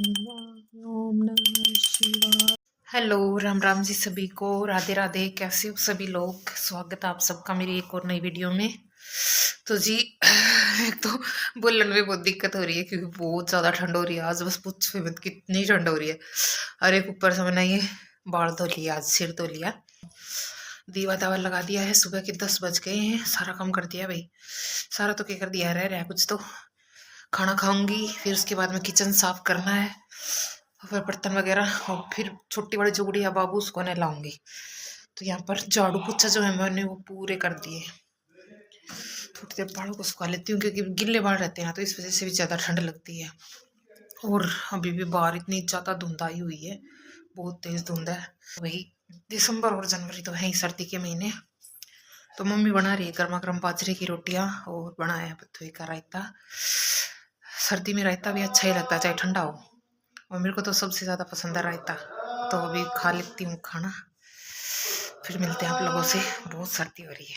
शिवाय। ओम नमः शिवाय। हेलो, राम राम जी सभी को, राधे राधे। कैसे हो सभी लोग? स्वागत है आप सबका मेरी एक और नई वीडियो में। तो जी एक तो बोलने में बहुत दिक्कत हो रही है क्योंकि बहुत ज़्यादा ठंड हो रही है आज। बस पूछो मत कितनी ठंड हो रही है। और एक ऊपर से मैंने ये बाल धो लिया, आज सिर धो लिया, दीवा दावा लगा दिया है। सुबह के 10 बज गए हैं, सारा काम कर दिया भाई। सारा तो क्या कर दिया, रह रहा कुछ तो। खाना खाऊंगी, फिर उसके बाद में किचन साफ करना है, फिर बर्तन वगैरह, और फिर छोटी बड़ी जो गुड़िया बाबू उसको नहलाऊंगी। तो यहाँ पर झाड़ू पोछा जो है मैंने वो पूरे कर दिए। थोड़ी देर बालों को सुखा लेती हूँ क्योंकि गिले बाल रहते हैं तो इस वजह से भी ज़्यादा ठंड लगती है। और अभी भी बाहर इतनी ज़्यादा धुंध आई हुई है, बहुत तेज धुंध है। वही दिसंबर और जनवरी तो है ही सर्दी के महीने। तो मम्मी बना रही है गर्मा गर्म बाजरे की रोटियां और बनाया है बथुए का रायता। सर्दी में रायता भी अच्छा ही लगता है चाहे ठंडा हो, और मेरे को तो सबसे ज़्यादा पसंद है रायता। तो अभी खा लेती हूँ खाना, फिर मिलते हैं आप लोगों से। बहुत सर्दी हो रही है।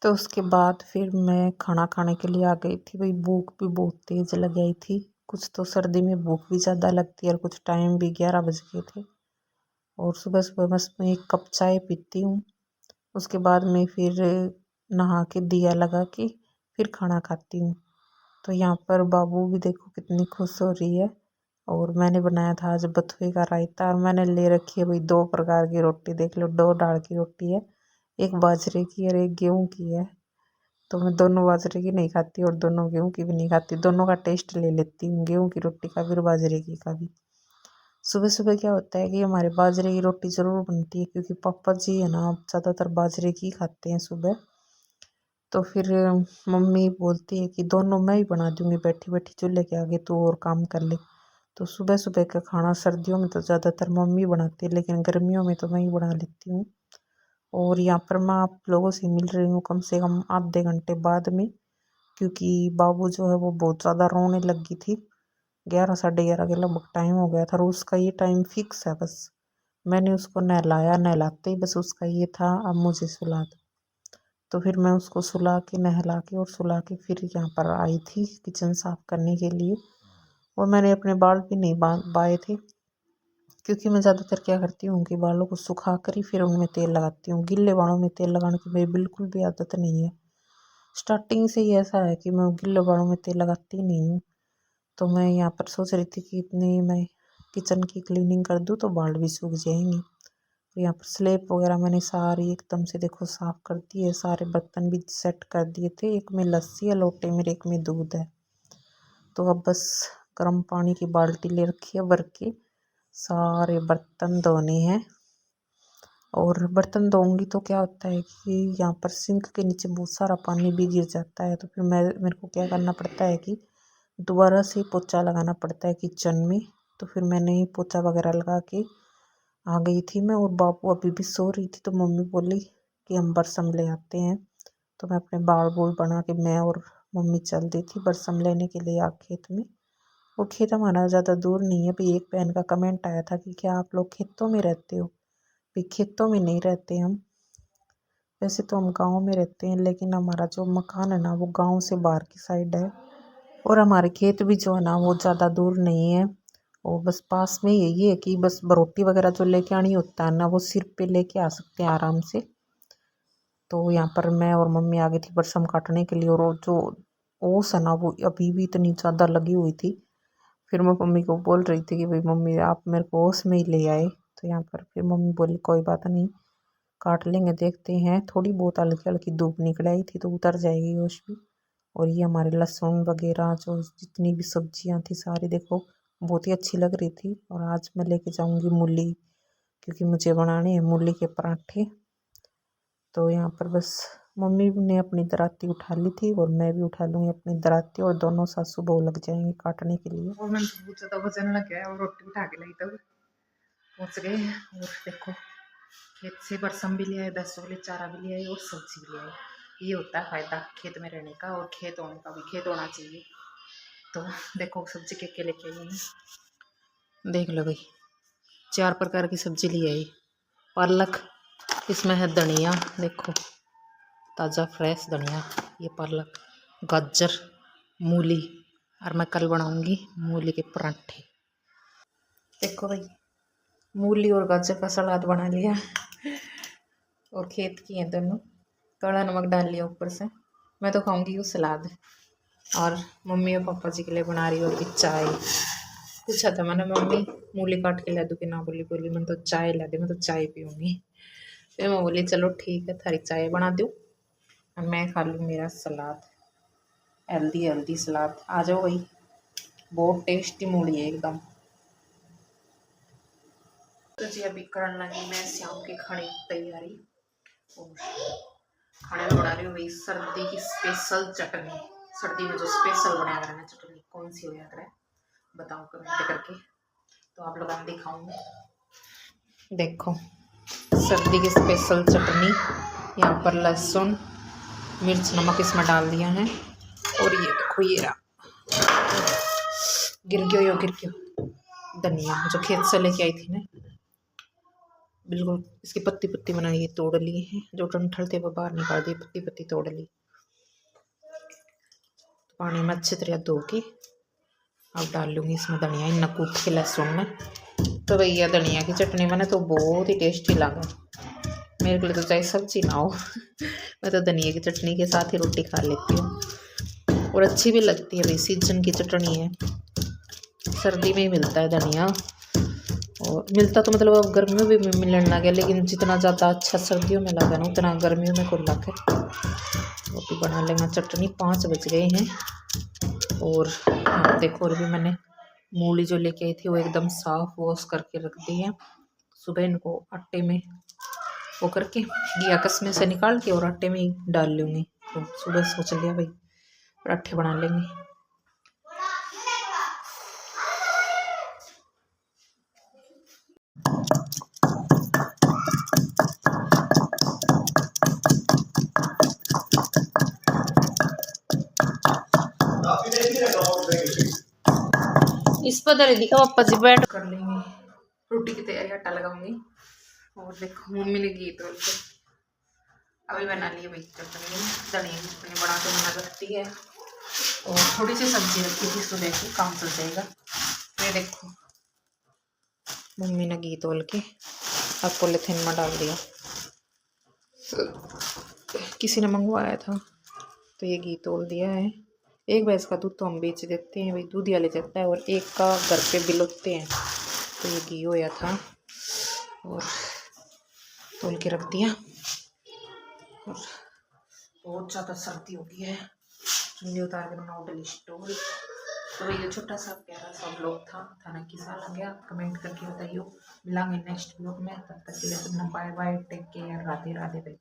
तो उसके बाद फिर मैं खाना खाने के लिए आ गई थी। भाई भूख भी बहुत तेज लग गई थी। कुछ तो सर्दी में भूख भी ज़्यादा लगती है, और कुछ टाइम भी 11 बज गए थे। और सुबह सुबह बस मैं 1 कप चाय पीती हूँ। उसके बाद में फिर नहा के दिया लगा के फिर खाना खाती हूँ। तो यहाँ पर बाबू भी देखो कितनी खुश हो रही है। और मैंने बनाया था आज बथुए का रायता, और मैंने ले रखी है भाई 2 प्रकार की रोटी। देख लो, 2 दाल की रोटी है, एक बाजरे की और एक गेहूं की है। तो मैं दोनों बाजरे की नहीं खाती और दोनों गेहूं की भी नहीं खाती, दोनों का टेस्ट ले लेती हूँ, गेहूं की रोटी का फिर बाजरे की का भी। सुबह सुबह क्या होता है कि हमारे बाजरे की रोटी ज़रूर बनती है क्योंकि पापा जी है ना ज़्यादातर बाजरे की खाते हैं सुबह। तो फिर मम्मी बोलती है कि दोनों मैं ही बना दूंगी बैठी बैठी चूल्हे के आगे, तू और काम कर ले। तो सुबह सुबह का खाना सर्दियों में तो ज़्यादातर मम्मी बनाती है, लेकिन गर्मियों में तो मैं ही बना लेती हूँ। और यहाँ पर मैं आप लोगों से मिल रही हूँ कम से कम आधे घंटे बाद में, क्योंकि बाबू जो है वो बहुत ज़्यादा रोने लगी थी। 11 साढ़े 11 के लगभग टाइम हो गया था, और उसका ये टाइम फिक्स है। बस मैंने उसको नहलाया, नहलाते ही बस उसका ये था अब मुझे सुला दो। तो फिर मैं उसको सुला के, नहला के और सुला के फिर यहाँ पर आई थी किचन साफ करने के लिए। और मैंने अपने बाल भी नहीं बाए थे, क्योंकि मैं ज़्यादातर क्या करती हूँ कि बालों को सुखा कर ही फिर उनमें तेल लगाती हूँ। गिल्ले बालों में तेल लगाने की मेरी बिल्कुल भी आदत नहीं है। स्टार्टिंग से ही ऐसा है कि मैं गिल्ले बालों में तेल लगाती नहीं हूँ। तो मैं यहाँ पर सोच रही थी कि इतनी मैं किचन की क्लीनिंग कर दूँ तो बाल भी सूख जाएंगे। तो यहाँ पर स्लेब वगैरह मैंने सारी एकदम से देखो साफ कर दी है। सारे बर्तन भी सेट कर दिए थे। एक में लस्सी है लोटे में, एक में दूध है। तो अब बस गर्म पानी की बाल्टी ले रखी है भर के, सारे बर्तन धोने हैं। और बर्तन धोऊंगी तो क्या होता है कि यहाँ पर सिंक के नीचे बहुत सारा पानी भी गिर जाता है। तो फिर मेरे को क्या करना पड़ता है कि दोबारा से पोछा लगाना पड़ता है किचन में। तो फिर मैंने पोछा वगैरह लगा के आ गई थी मैं, और बाबू अभी भी सो रही थी। तो मम्मी बोली कि हम बरसम ले आते हैं। तो मैं अपने बाल बूल बना के मैं और मम्मी चल दी थी बरसम लेने के लिए खेत में। वो खेत हमारा ज़्यादा दूर नहीं है। भाई एक बहन का कमेंट आया था कि क्या आप लोग खेतों में रहते हो? भाई खेतों में नहीं रहते हम, वैसे तो हम गांव में रहते हैं, लेकिन हमारा जो मकान है ना वो गांव से बाहर की साइड है। और हमारे खेत भी जो है ना वो ज़्यादा दूर नहीं है, और बस पास में यही है कि बस रोटी वगैरह जो लेके आनी होता है ना वो सिर पे लेके आ सकते हैं आराम से। तो यहाँ पर मैं और मम्मी आ गई थी बरसम काटने के लिए। और वो जो ओस है ना वो अभी भी इतनी ज़्यादा लगी हुई थी। फिर मैं मम्मी को बोल रही थी कि भाई मम्मी आप मेरे को ओस में ही ले आए। तो यहाँ पर फिर मम्मी बोली कोई बात नहीं, काट लेंगे, देखते हैं। थोड़ी बहुत हल्की हल्की धूप निकल आई थी तो उतर जाएगी ओस भी। और ये हमारे लहसुन वगैरह जो जितनी भी सब्जियां थी सारी देखो बहुत ही अच्छी लग रही थी। और आज मैं लेके जाऊंगी मूली, क्योंकि मुझे बनाने हैं मूली के पराठे। तो यहाँ पर बस मम्मी ने अपनी दराती उठा ली थी और मैं भी उठा लूँगी अपनी दराती, और दोनों सासू बहू लग जाएंगे काटने के लिए। और मैंने बहुत ज़्यादा वजन लग गया और रोटी उठा के लाई तब पहुँच गए। और देखो खेत से बरसम भी ले आए, 10 वाले चारा भी ले आए और सब्जी भी ले आए। ये होता है फ़ायदा खेत में रहने का, और खेत होने का भी, खेत होना चाहिए। तो देखो सब्जी के लेके आई है, देख लो भाई 4 प्रकार की सब्जी ले आई। पालक, इसमें है धनिया, देखो ताज़ा फ्रेश धनिया, ये पालक, गाजर, मूली, और मैं कल बनाऊंगी मूली के पराठे। देखो भाई, मूली और गाजर का सलाद बना लिया और खेत की है दोनों। काला नमक डाल लिया ऊपर से। मैं तो खाऊंगी वो सलाद। और मम्मी और पापा जी के लिए बना रही होगी चाय। पूछा था मैंने, मम्मी मूली काट के ला दूँ कि ना? बोली बोली मैं तो चाय ला दी, मैं तो चाय पीऊँगी। फिर मैं बोली चलो ठीक है, थारी चाय बना दूँ और मैं खा लूँ मेरा सलाद। हेल्दी हेल्दी सलाद। आ जाओ भाई, बहुत टेस्टी मूली है एकदम। तो जी अभी करने लगी मैं शाम के खाने की तैयारी। और खाने में बना रही हूँ भाई सर्दी की स्पेशल चटनी। सर्दी में जो स्पेशल बनाया करें ना चटनी, कौन सी होया करे बताओ कमेंट करके, तो आप लोगों को दिखाऊंगी। देखो सर्दी की स्पेशल चटनी। यहाँ पर लहसुन मिर्च नमक इसमें डाल दिया है। और ये देखो ये रहा, गिर गयो धनिया जो खेत से लेके आई थी ना, बिल्कुल इसकी पत्ती पत्ती बनाई है, तोड़ लिए हैं। जो डंठल थे वो बाहर निकाल दिए, पत्ती पत्ती तोड़ ली। तो पानी में अच्छी तरह धो के अब डाल लूँगी इसमें धनिया, इन कूट के लहसुन में। तो भैया धनिया की चटनी बने तो बहुत ही टेस्टी लगा। मेरे को लिए तो चाहे सब्जी ना हो मैं तो धनिया की चटनी के साथ ही रोटी खा लेती हूँ। और अच्छी भी लगती है भाई, सीजन की चटनी है, सर्दी में ही मिलता है धनिया। और मिलता तो मतलब अब गर्मियों में भी मिलने लगा, लेकिन जितना ज़्यादा अच्छा सर्दियों में लगा ना उतना गर्मियों में को लगे। रोटी बना लेना। चटनी 5 बज गए हैं। और देखो, और भी मैंने मूली जो लेके आई थी वो एकदम साफ वॉश करके रख दी है। सुबह इनको आटे में वो करके घिया कसमे से निकाल के और आटे में ही डाल लूँगी। तो सुबह सोच लिया भाई पराठे बना लेंगे। इस पर दे दी पापा जी बैठ कर लेंगे। रोटी की तैयारी आटा लगाऊंगी। और देखो मम्मी ने घी तोड़ के अभी बना ली भाई चटनी। धनिया की चटनी बना के मैंने रख दी है। और थोड़ी सी सब्जी रखी थी सुबह की, काम चल जाएगा। ये देखो मम्मी ने घी तोल के अब पॉलीथिन में डाल दिया। किसी ने मंगवाया था तो ये घी तोल दिया है। एक भैंस का दूध तो हम बेच देते हैं भाई, दूध या ले जाता है, और एक का घर पे बिलोते हैं। तो ये घी होया था और तोल के रख दिया। और बहुत ज़्यादा सर्दी हो गई है, चुन्नी उतार के बनाओ डली स्टोल। तो ये छोटा सा प्यारा सा ब्लॉग था, खाना कैसा लग गया कमेंट करके बताइए। मिलेंगे नेक्स्ट ब्लॉग में, तब तक के लिए bye bye, take care, Radhe Radhe भाई।